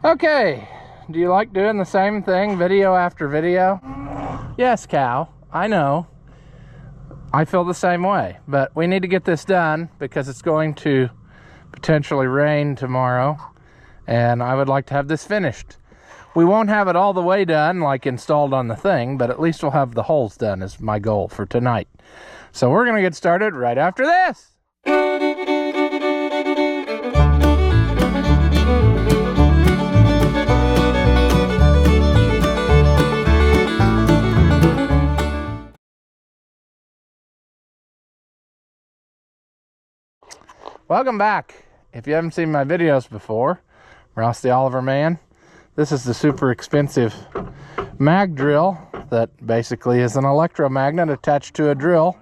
Okay, do you like doing the same thing video after video? Yes, cow, I know. I feel the same way, but we need to get this done because it's going to potentially rain tomorrow, and I would like to have this finished. We won't have it all the way done, like installed on the thing, but at least we'll have the holes done is my goal for tonight. So we're gonna get started right after this. Welcome back. If you haven't seen my videos before, Ross the Oliver Man. This is the super expensive mag drill that basically is an electromagnet attached to a drill.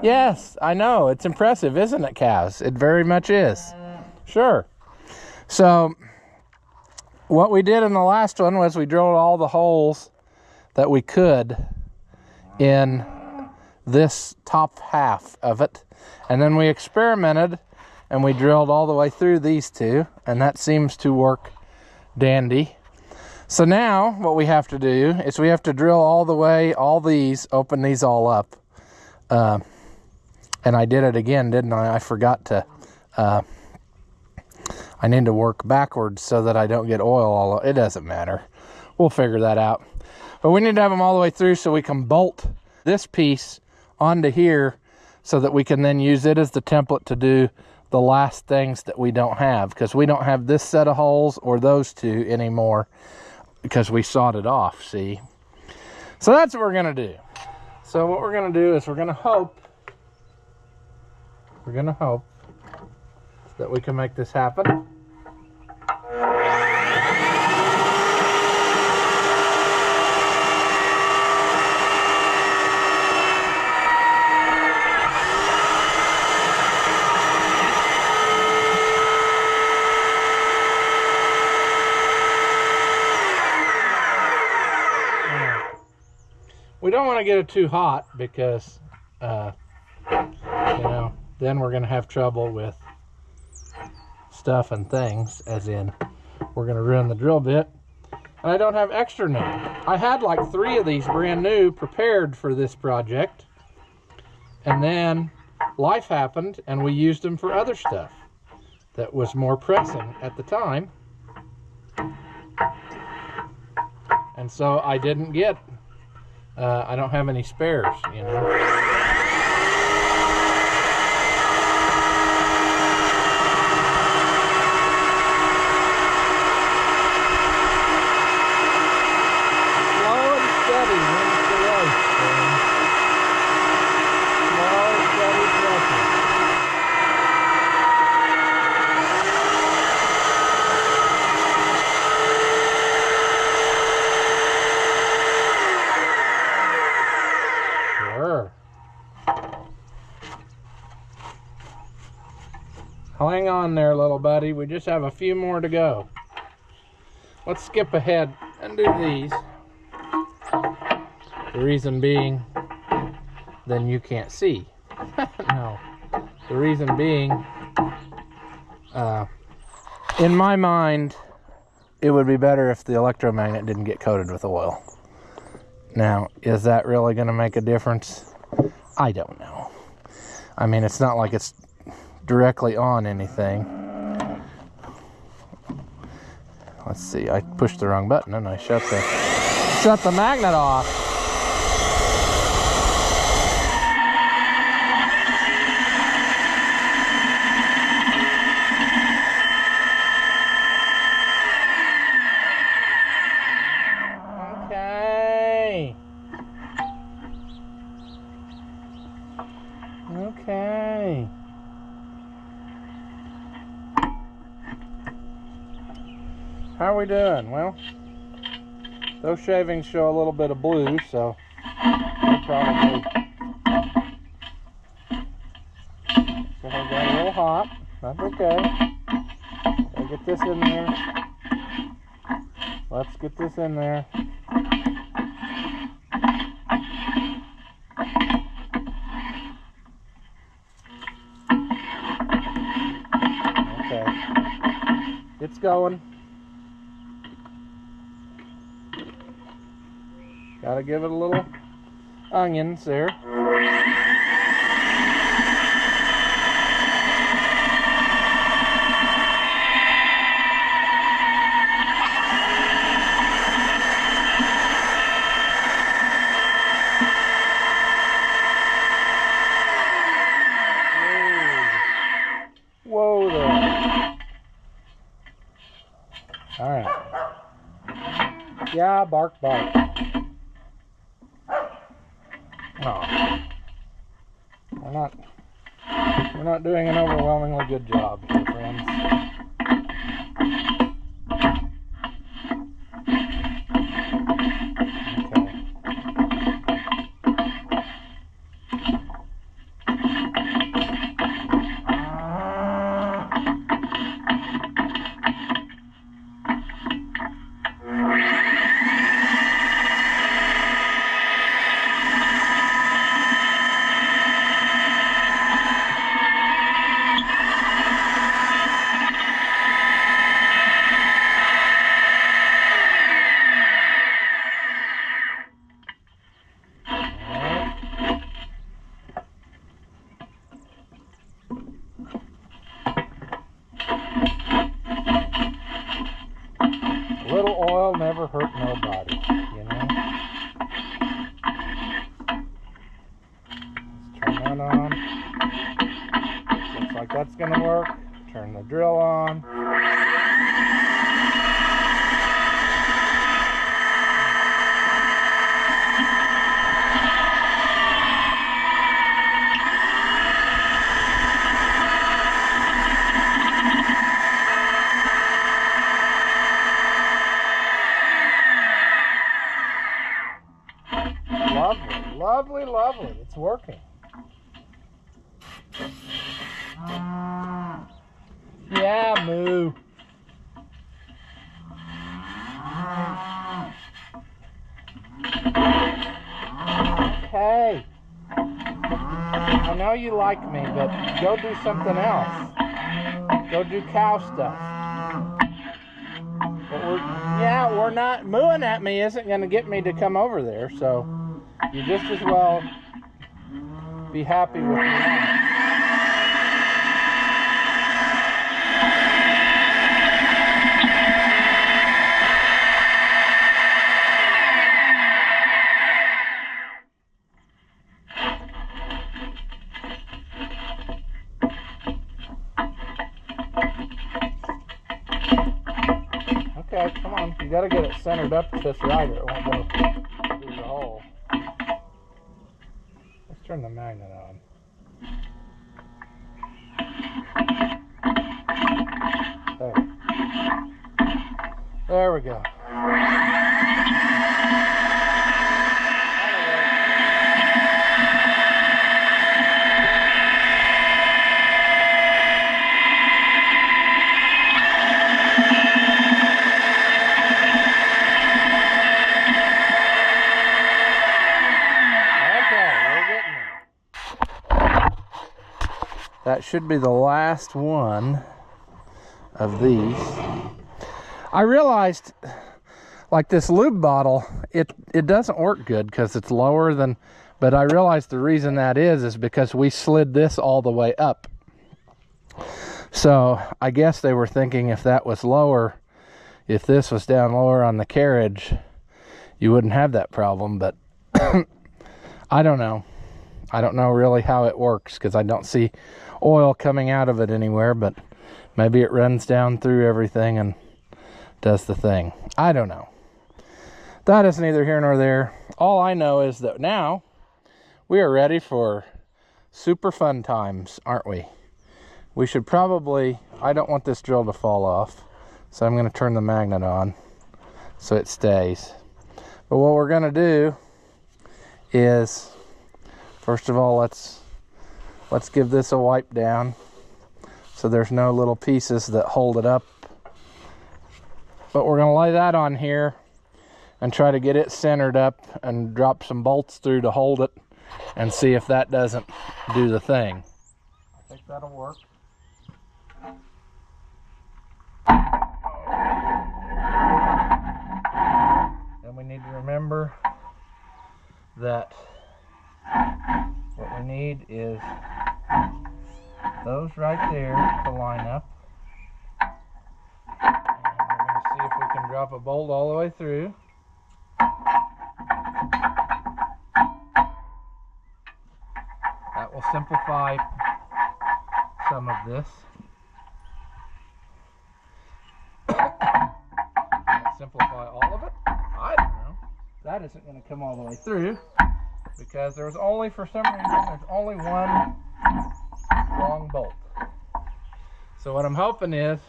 Yes, I know, it's impressive, isn't it, cows? It very much is. Sure. So, what we did in the last one was we drilled all the holes that we could in this top half of it. And then we experimented and we drilled all the way through these two, and that seems to work dandy. So now what we have to do is we have to drill all the way, all these, open these all up. And I did it again, didn't I? I forgot to, I need to work backwards so that I don't get oil all over. It doesn't matter. We'll figure that out. But we need to have them all the way through so we can bolt this piece onto here so that we can then use it as the template to do the last things that we don't have, because we don't have this set of holes or those two anymore because we sawed it off, see? So that's what we're gonna do. So what we're gonna do is we're gonna hope that we can make this happen. We don't want to get it too hot because, then we're going to have trouble with stuff and things, as in we're going to ruin the drill bit. And I don't have extra new. I had like 3 of these brand new prepared for this project. And then life happened and we used them for other stuff that was more pressing at the time. And so I didn't get I don't have any spares, you know. Hang on there, little buddy. We just have a few more to go. Let's skip ahead and do these. The reason being, then you can't see. No. The reason being, in my mind, it would be better if the electromagnet didn't get coated with oil. Now, is that really going to make a difference? I don't know. I mean, it's not like it's directly on anything. Let's see, I pushed the wrong button and I shut the magnet off. Okay. How are we doing? Well, those shavings show a little bit of blue, so I'll probably so I got a little hot. That's okay. Gotta get this in there. Let's get this in there. Okay. It's going. Gotta give it a little onions there. Whoa there. All right. Yeah, bark, bark. Oh. We're not doing an overwhelmingly good job here, friends. A little oil never hurt nobody, you know? Let's turn that on. Looks like that's gonna work. Turn the drill on. Lovely, lovely, lovely. It's working. Yeah, moo. Okay. I know you like me, but go do something else. Go do cow stuff. But we're not mooing at me isn't going to get me to come over there, so you just as well be happy with me. Okay, come on. You gotta get it centered up just right or it won't go through the hole. Let's turn the magnet on. There we go. That should be the last one of these. I realized, like this lube bottle, it doesn't work good because it's lower than, but I realized the reason that is because we slid this all the way up. So I guess they were thinking if that was lower, if this was down lower on the carriage, you wouldn't have that problem, but I don't know. I don't know really how it works because I don't see oil coming out of it anywhere, but maybe it runs down through everything and does the thing. I don't know. That is neither here nor there. All I know is that now we are ready for super fun times, aren't we? We should probably, I don't want this drill to fall off, so I'm going to turn the magnet on so it stays. But what we're going to do is, first of all, let's give this a wipe down so there's no little pieces that hold it up. But we're going to lay that on here and try to get it centered up and drop some bolts through to hold it and see if that doesn't do the thing. I think that'll work. And we need to remember that what we need is those right there to line up. And we're going to see if we can drop a bolt all the way through. That will simplify some of this. Simplify all of it? I don't know. That isn't going to come all the way through because there's only, for some reason, there's only one long bolt. So what I'm hoping is,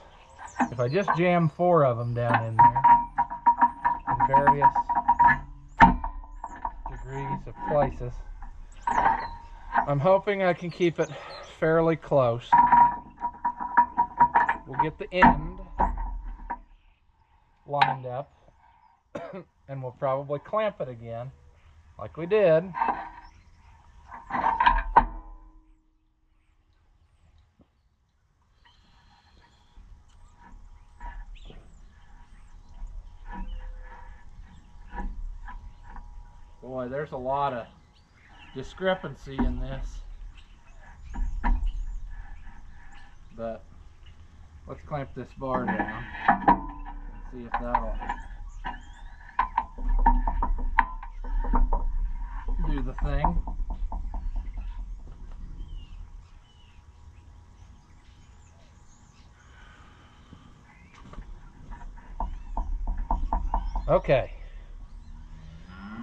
if I just jam 4 of them down in there in various degrees of places, I'm hoping I can keep it fairly close. We'll get the end lined up and we'll probably clamp it again like we did. Boy, there's a lot of discrepancy in this, but let's clamp this bar down and see if that'll do the thing. Okay.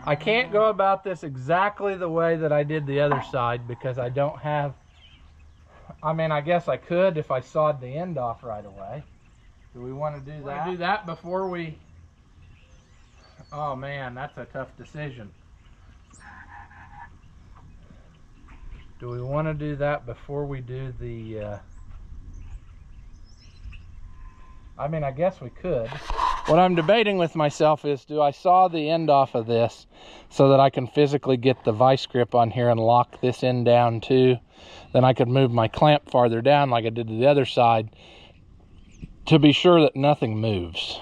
I can't go about this exactly the way that I did the other side because I don't have, I mean, I guess I could if I sawed the end off right away. Do we want to do that? Want to do that before we, oh man, that's a tough decision. Do we want to do that before we do the, I mean, I guess we could. What I'm debating with myself is, do I saw the end off of this so that I can physically get the vice grip on here and lock this end down too? Then I could move my clamp farther down like I did to the other side to be sure that nothing moves.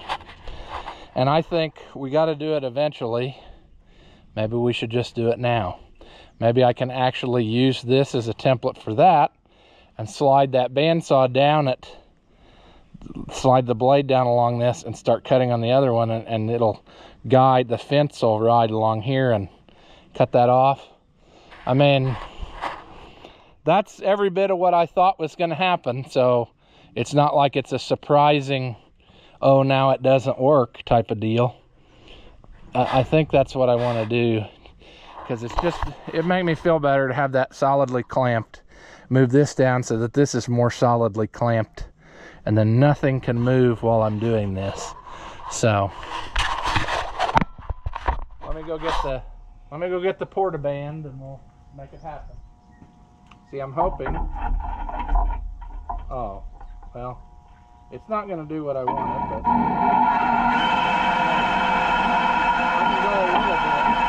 And I think we got to do it eventually. Maybe we should just do it now. Maybe I can actually use this as a template for that and slide that bandsaw down it, slide the blade down along this and start cutting on the other one, and it'll guide, the fence will ride along here and cut that off. I mean, that's every bit of what I thought was going to happen, so it's not like it's a surprising, oh, now it doesn't work type of deal. I think that's what I want to do, because it's just, it made me feel better to have that solidly clamped. Move this down so that this is more solidly clamped, and then nothing can move while I'm doing this. So let me go get the portaband and we'll make it happen. See, I'm hoping, oh well, it's not going to do what I wanted, but I can go a little bit.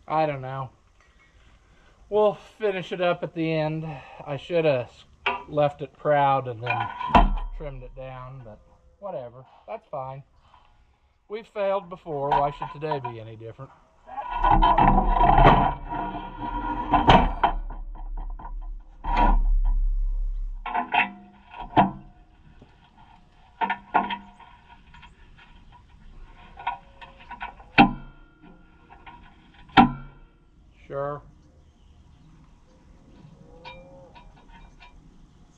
I don't know. We'll finish it up at the end. I should have left it proud and then trimmed it down, but whatever. That's fine. We've failed before. Why should today be any different? Sure.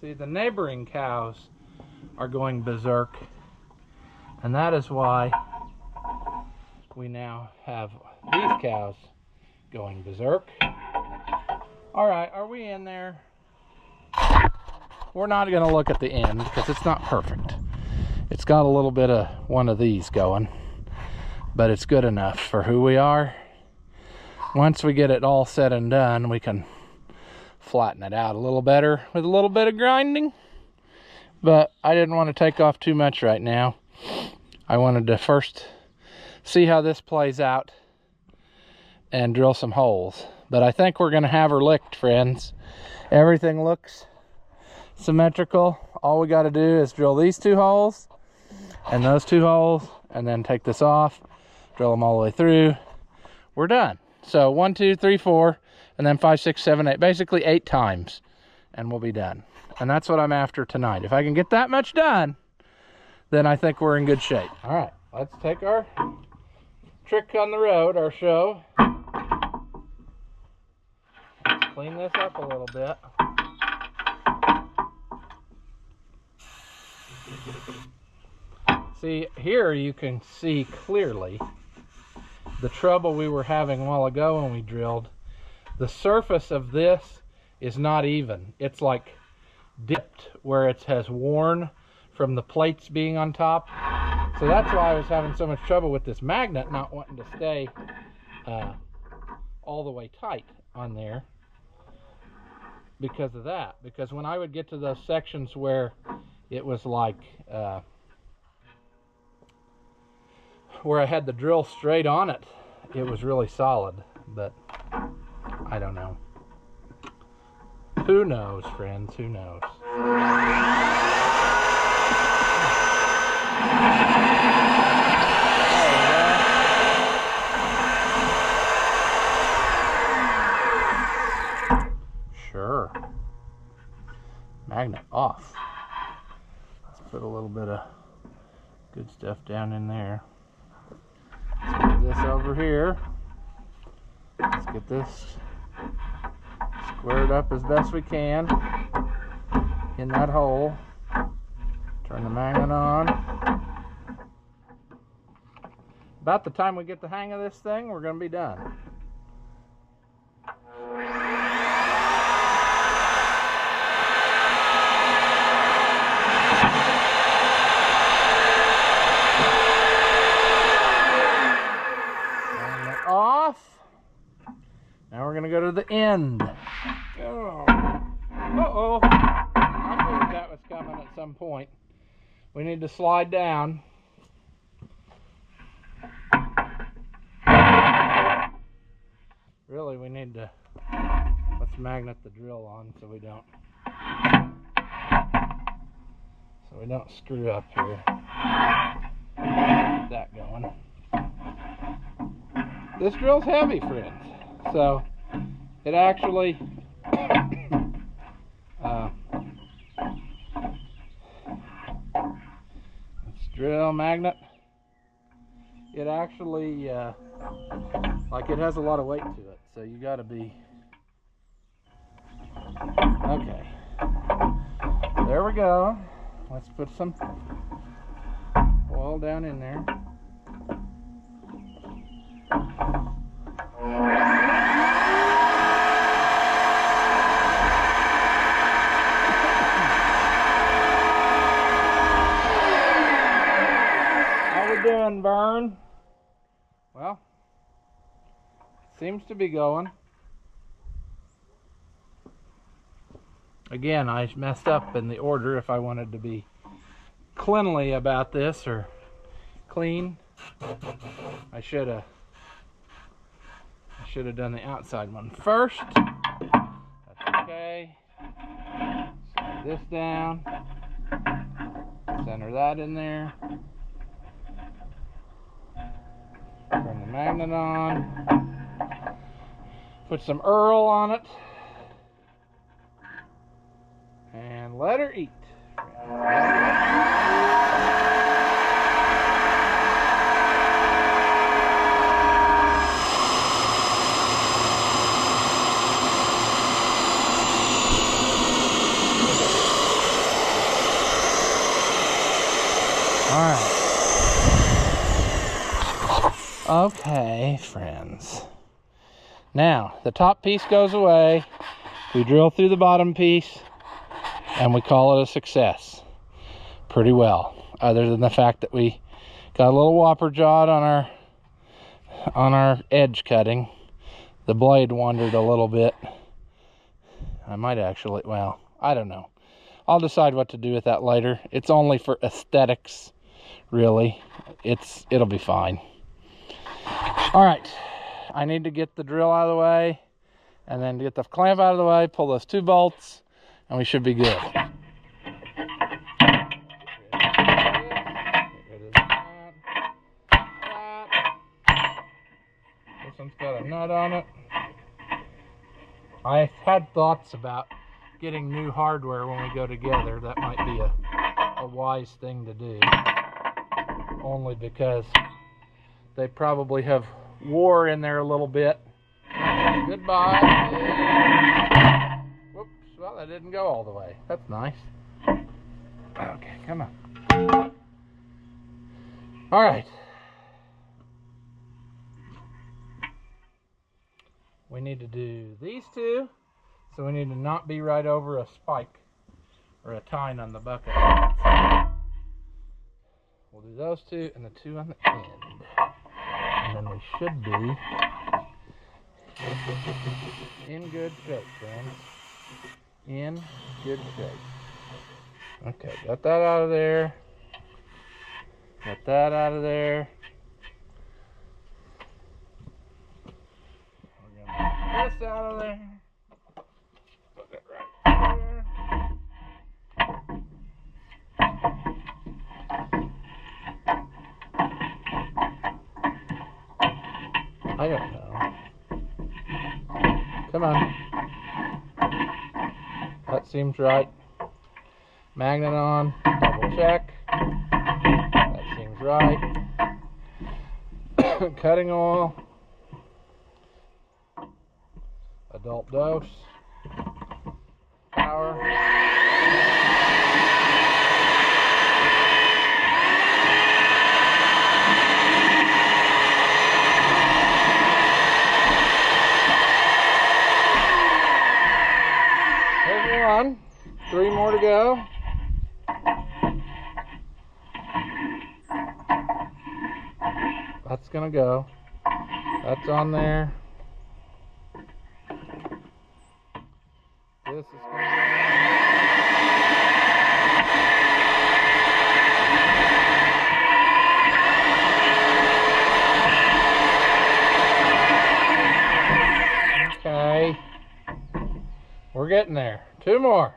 See, the neighboring cows are going berserk, and that is why we now have these cows going berserk. All right, are we in there? We're not going to look at the end because it's not perfect. It's got a little bit of one of these going, but it's good enough for who we are. once we get it all said and done, we can flatten it out a little better with a little bit of grinding. But I didn't want to take off too much right now. I wanted to first see how this plays out and drill some holes. But I think we're going to have her licked, friends. Everything looks symmetrical. All we got to do is drill these 2 holes and those 2 holes, and then take this off, drill them all the way through. We're done. So 1, 2, 3, 4, and then 5, 6, 7, 8, basically 8 times, and we'll be done. And that's what I'm after tonight. If I can get that much done, then I think we're in good shape. All right, let's take our trick on the road, our show. Let's clean this up a little bit. See, here you can see clearly the trouble we were having a while ago when we drilled. The surface of this is not even. It's like dipped where it has worn from the plates being on top. So that's why I was having so much trouble with this magnet not wanting to stay all the way tight on there because of that. Because when I would get to those sections where it was like where I had the drill straight on it, it was really solid. But I don't know. Who knows, friends? Who knows? Sure. Magnet off. Let's put a little bit of good stuff down in there. Let's get this over here. Let's get this squared up as best we can in that hole. Turn the magnet on. About the time we get the hang of this thing, we're going to be done. Magnet off. Now we're going to go to the end. Oh. Uh-oh. I figured that was coming at some point. We need to slide down. Really, we need to, let's magnet the drill on so we don't screw up here. Get that going. This drill's heavy, friends. So it actually let's drill magnet. It actually like it has a lot of weight to it, so you got to be okay. There we go. Let's put some oil down in there. Doing, Burn? Well, seems to be going. Again, I messed up in the order. If I wanted to be cleanly about this, or clean, I should have done the outside one first. That's okay. Slide this down. Center that in there. Turn the magnet on. Put some Earl on it. And let her eat. All right. Okay, friends. Now, the top piece goes away. We drill through the bottom piece, and we call it a success. Pretty well, other than the fact that we got a little whopper jawed on our edge cutting. the blade wandered a little bit. I might actually, well, I don't know. I'll decide what to do with that later. It's only for aesthetics, really. It'll be fine. All right, I need to get the drill out of the way and then get the clamp out of the way, pull those 2 bolts, and we should be good. This one's got a nut on it. I had thoughts about getting new hardware when we go together. That might be a wise thing to do. Only because they probably have wore in there a little bit. Goodbye. Whoops, well, that didn't go all the way. That's nice. Okay, come on. All right. We need to do these 2, so we need to not be right over a spike or a tine on the bucket. We'll do those 2 and the 2 on the end. And then we should be in good shape, friends. In good shape. Okay, got that out of there. Got that out of there. We're gonna get this out of there. Put it right there. I don't know. Come on. That seems right. Magnet on. Double check. That seems right. Cutting oil. Adult dose. Power. There's 1. 3 more to go. That's gonna go. That's on there. This is gonna go. Okay. We're getting there. 2 more.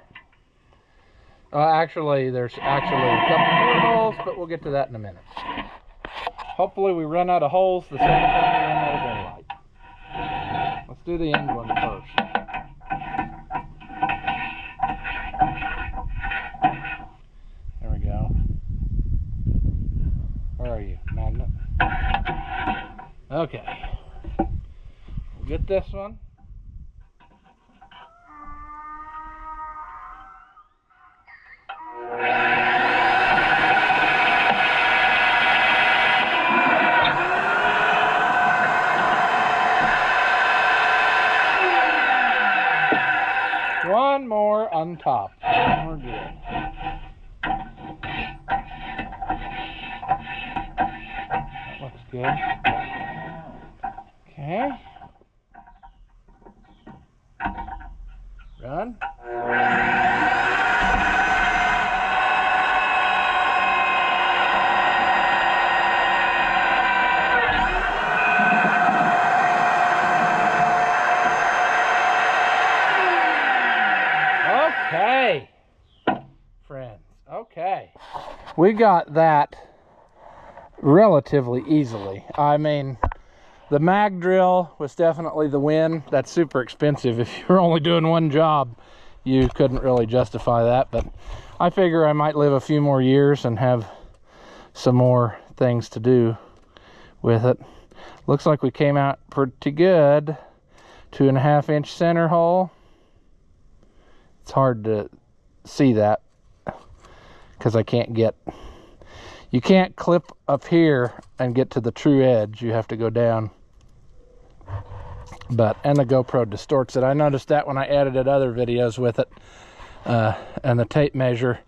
Actually, there's actually a couple more holes, but we'll get to that in a minute. Hopefully we run out of holes the same time we run out of daylight. Let's do the end one first. There we go. Where are you, magnet? Okay. We'll get this one. One more on top. We're good. That looks good. Okay. Run. Okay, friends, okay. We got that relatively easily. I mean, the mag drill was definitely the win. That's super expensive. If you're only doing one job, you couldn't really justify that. But I figure I might live a few more years and have some more things to do with it. Looks like we came out pretty good. 2.5 inch center hole. It's hard to see that because I can't get, you can't clip up here and get to the true edge. You have to go down. And the GoPro distorts it. I noticed that when I edited other videos with it, and the tape measure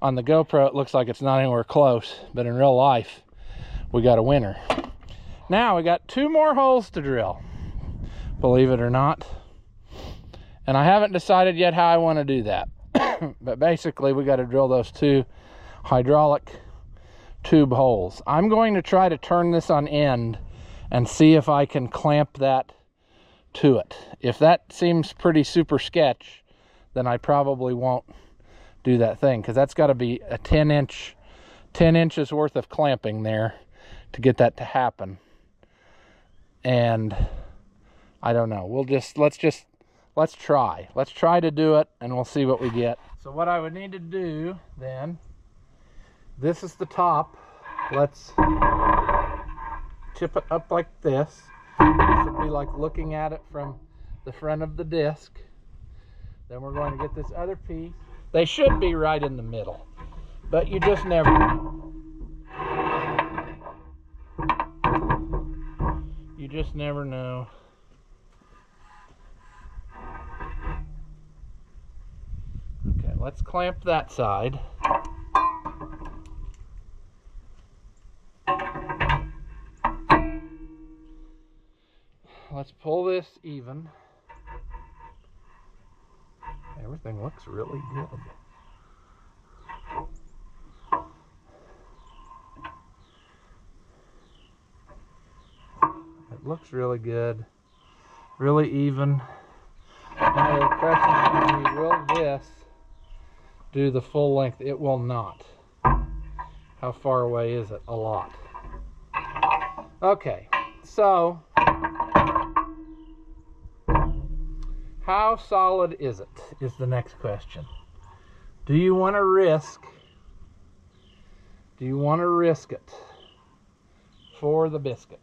on the GoPro, it looks like it's not anywhere close, but in real life, we got a winner. Now we got 2 more holes to drill. believe it or not. And I haven't decided yet how I want to do that. But basically, we got to drill those 2 hydraulic tube holes. I'm going to try to turn this on end and see if I can clamp that to it. If that seems pretty super sketch, then I probably won't do that thing, because that's got to be a 10 inches worth of clamping there to get that to happen. And I don't know. Let's try to do it, and we'll see what we get. So what I would need to do then, this is the top. Let's tip it up like this. This would be like looking at it from the front of the disc. Then we're going to get this other piece. They should be right in the middle, but you just never know. You just never know. Okay, let's clamp that side. Let's pull this even. Everything looks really good. It looks really good. Really even. Now the question is, will this do the full length? It will not. How far away is it? A lot. Okay, so how solid is it, is the next question. Do you want to risk it for the biscuit?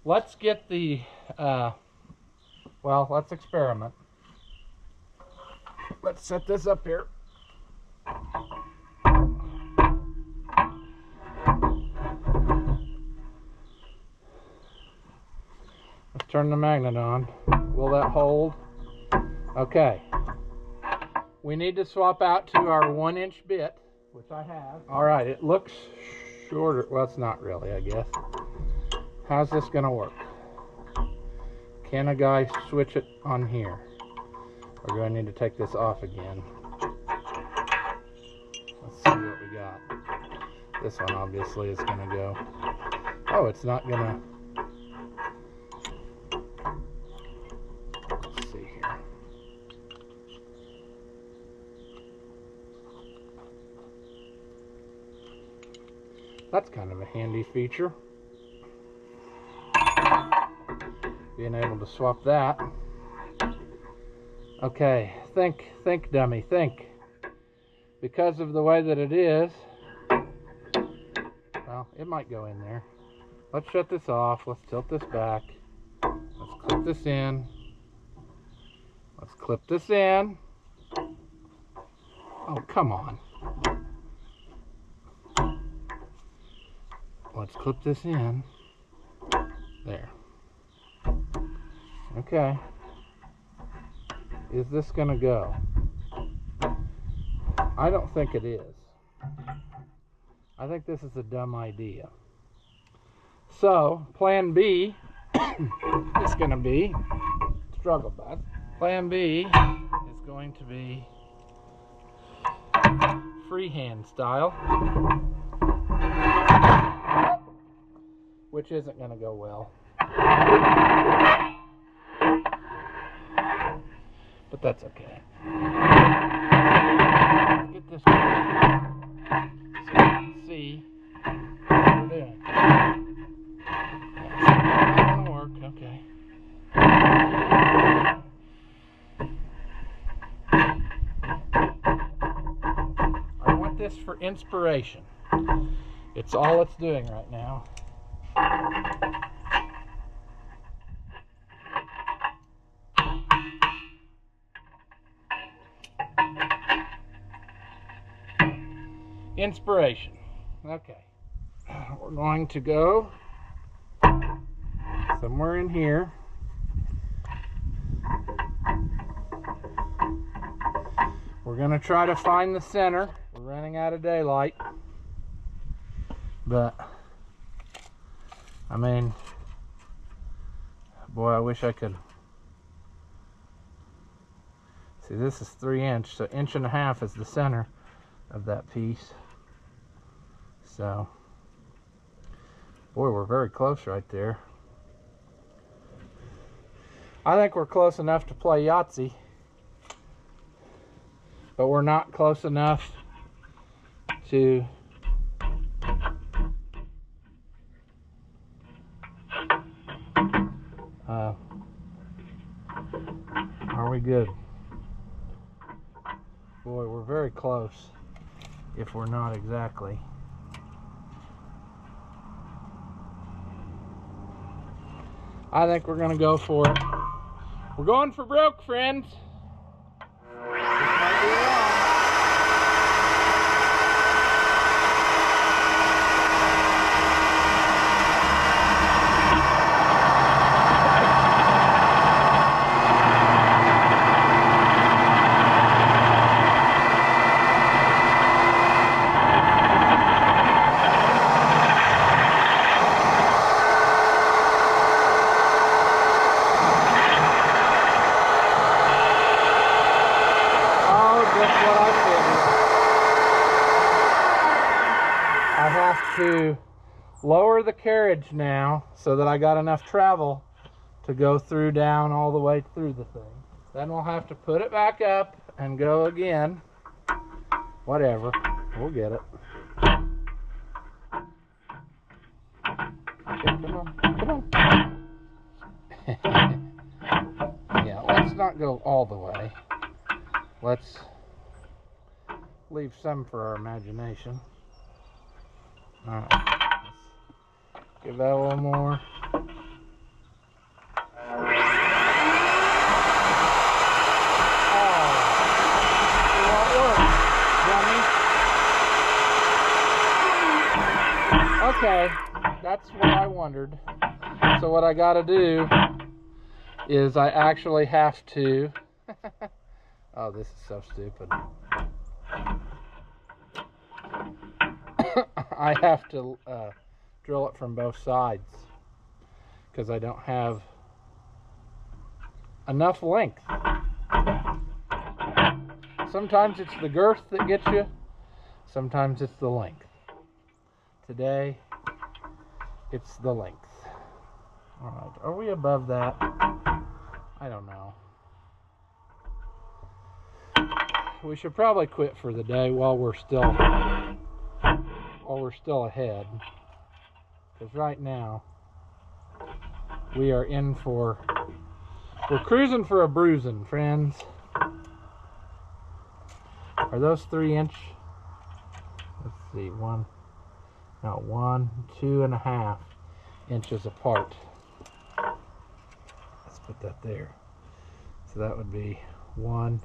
Let's get the, well, let's experiment. Let's set this up here. Let's turn the magnet on. Will that hold? Okay. We need to swap out to our 1-inch bit, which I have. All right, it looks shorter. Well, it's not really, I guess. How's this gonna work? Can a guy switch it on here? Or do I need to take this off again? Let's see what we got. This one obviously is gonna go. Oh, it's not gonna. Let's see here. That's kind of a handy feature. Being able to swap that. Okay, think dummy, think. Because of the way that it is, well, it might go in there. Let's shut this off. Let's tilt this back. Let's clip this in. Let's clip this in. Oh, come on. Let's clip this in. There. Okay. Is this gonna go? I don't think it is. I think this is a dumb idea. So, plan B is gonna be, struggle bus. Plan B is going to be freehand style, which isn't gonna go well. But that's okay. Let's get this one so you can see what we're doing. That's not gonna work, okay. I want this for inspiration. It's all it's doing right now. Inspiration. Okay. We're going to go somewhere in here. We're going to try to find the center. We're running out of daylight. But, I mean, Boy, I wish I could. See, this is 3" so 1.5" is the center of that piece. So, boy, we're very close right there. I think we're close enough to play Yahtzee, but we're not close enough to are we good? Boy, we're very close, if we're not exactly. I think we're gonna go for it. We're going for broke, friends. This might be wrong. To lower the carriage now so that I got enough travel to go through down all the way through the thing. Then we'll have to put it back up and go again. Whatever, we'll get it. Okay, come on. Yeah, let's not go all the way. Let's leave some for our imagination. Alright, let's give that a little more. Okay, that's what I wondered. So what I gotta do is I actually have to oh, this is so stupid. I have to drill it from both sides because I don't have enough length. Sometimes it's the girth that gets you, sometimes it's the length. Today, it's the length. Alright, are we above that? I don't know. We should probably quit for the day while we're still ahead, because right now we're cruising for a bruising, friends. Are those 3" let's see, 1, 2.5 inches apart. Let's put that there. So that would be 1,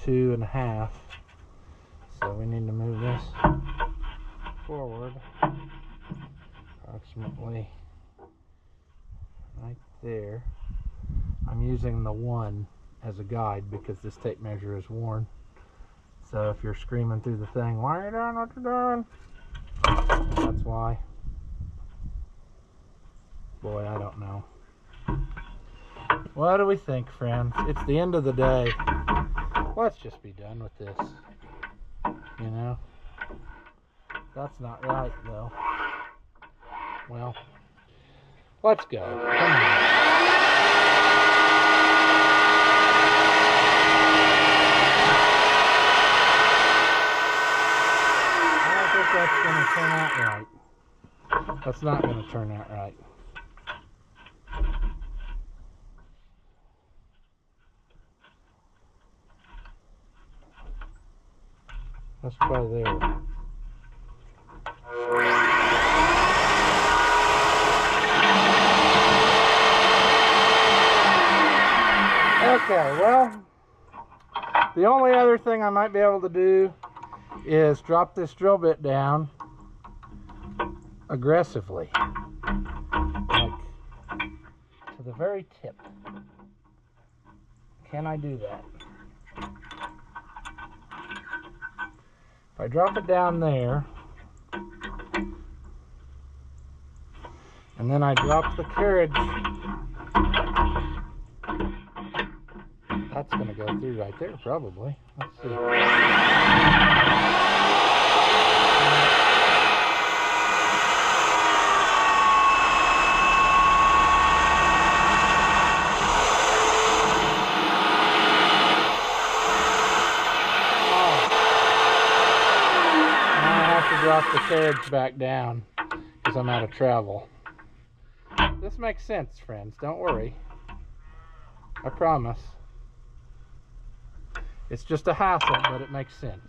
2.5. So we need to move this forward approximately right there. I'm using the 1 as a guide because this tape measure is worn. So if you're screaming through the thing, why are you doing what you're doing? That's why. Boy, I don't know. What do we think, friends? It's the end of the day. Let's just be done with this. You know? That's not right, though. Well, let's go. Come on. I don't think that's going to turn out right. That's not going to turn out right. Let's try there. Okay, well, the only other thing I might be able to do is drop this drill bit down aggressively, like to the very tip. Can I do that? If I drop it down there, and then I drop the carriage That's going to go through right there, probably. Let's see. Drop the carriage back down because I'm out of travel. This makes sense, friends. Don't worry. I promise. It's just a hassle, but it makes sense.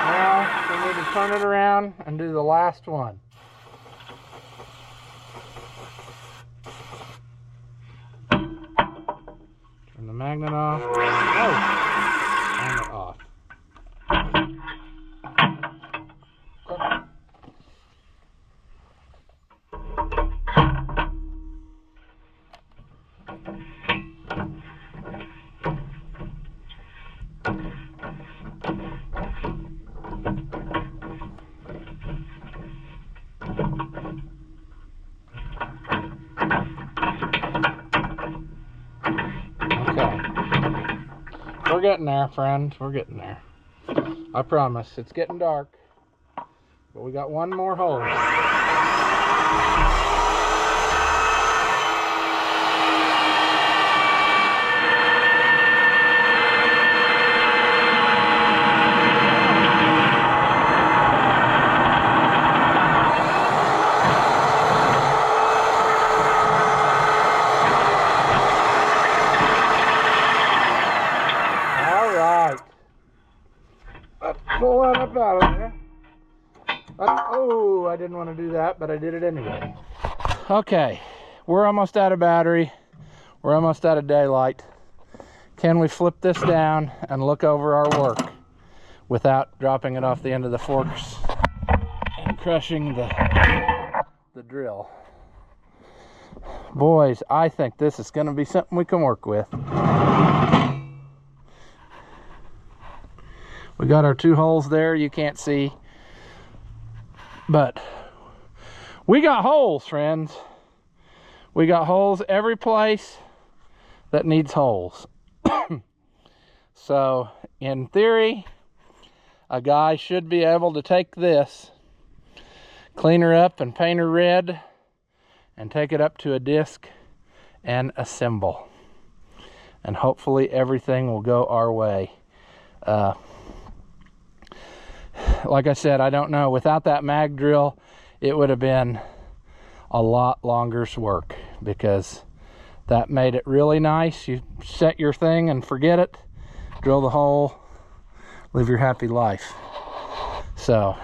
Now we need to turn it around and do the last one. Turn the magnet off. Oh! Magnet off. We're getting there, friends. We're getting there. I promise. It's getting dark, but we got one more hole. Pull that up out of there. Oh, I didn't want to do that, but I did it anyway. Okay, we're almost out of battery. We're almost out of daylight. Can we flip this down and look over our work without dropping it off the end of the forks and crushing the drill? Boys, I think this is going to be something we can work with. We got our two holes there, you can't see, but we got holes, friends. We got holes every place that needs holes. So in theory, a guy should be able to take this, clean her up and paint her red, and take it up to a disc and assemble. And hopefully everything will go our way. Like I said, I don't know. Without that mag drill, it would have been a lot longer's work, because that made it really nice. You set your thing and forget it, drill the hole, live your happy life. So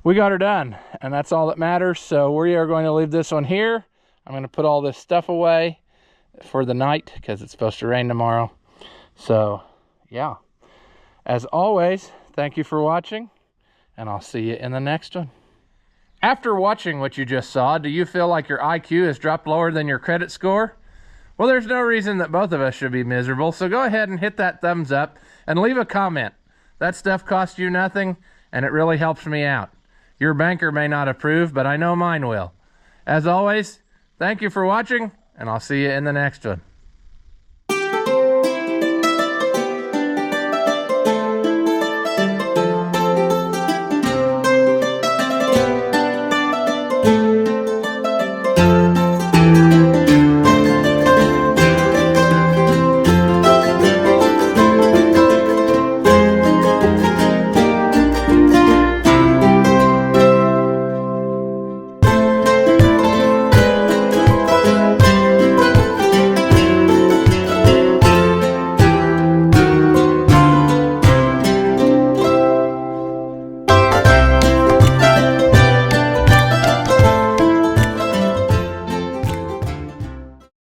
we got her done, and that's all that matters. So we are going to leave this one here. I'm going to put all this stuff away for the night because it's supposed to rain tomorrow. So yeah, as always, thank you for watching, and I'll see you in the next one. After watching what you just saw, do you feel like your IQ has dropped lower than your credit score? Well, there's no reason that both of us should be miserable, so go ahead and hit that thumbs up and leave a comment. That stuff costs you nothing, and it really helps me out. Your banker may not approve, but I know mine will. As always, thank you for watching, and I'll see you in the next one.